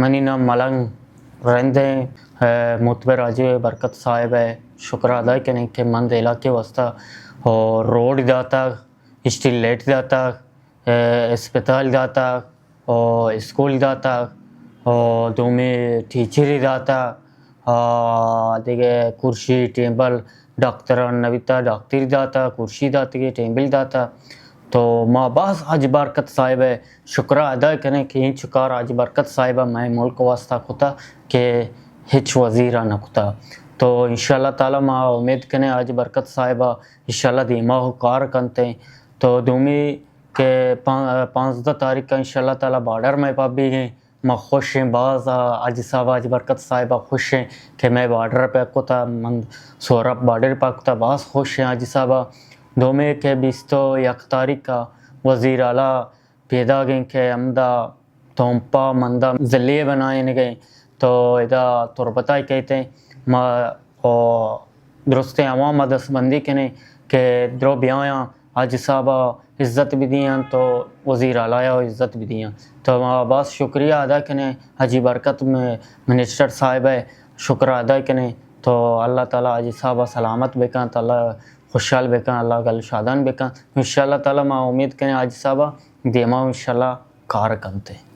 منی نام ملنگ رہندے متبر حاجی برکت صاحب ہے شکر ادا کریں کہ مند علاقے واسطہ اور روڈ داتا اسٹریٹ لائٹ داتا اسپتال داتا اور اسکول داتا اور دومی ٹیچری داتا دیگه کرسی ٹیبل ڈاکٹران نویتا ڈاکٹری داتا کرسی داتی ٹیبل داتا تو ما باز حاج برکت صاحب شکر ادا کریں کہ این چکار حاج برکت صاحب میں ملک واسطہ کتا کہ ہچ وزیرہ نہ کتا تو انشاءاللہ تعالی ما امید کریں حاج برکت صاحب انشاءاللہ دیما ہو کار کنتے تو دومی کہ 15 تاریخ کا انشاءاللہ تعالی بارڈر میں پابی ہیں میں خوش ہیں باز حاج صاحب حاج برکت صاحبہ خوش ہیں کہ میں بارڈر پہ کتا من سورب بارڈر پہ کتا باز خوش ہیں حاج صاحبہ دومی کہ 21 تاریخ کا وزیر اعلیٰ پیدا گئیں کہ امدہ تومپا مندہ ذلیع بنائیں گئیں تو ادا تربتائی کہتے ہیں ما درست عوام دست بندی کنے کہ درو بیاں حاج صاحبہ عزت بھی دیاں تو وزیر اعلیٰ عزت بھی دیاں تو ما باز شکریہ ادا کریں حاجی برکت میں منسٹر صاحب ہے شکر ادا کریں تو اللہ تعالیٰ حاجی صاحبہ سلامت بکن تو اللہ خوشحال بکن اللہ گل شادان بکن انشاءاللہ تعالیٰ ما امید کریں حاجی صاحبہ دیما انشاءاللہ کار کنتے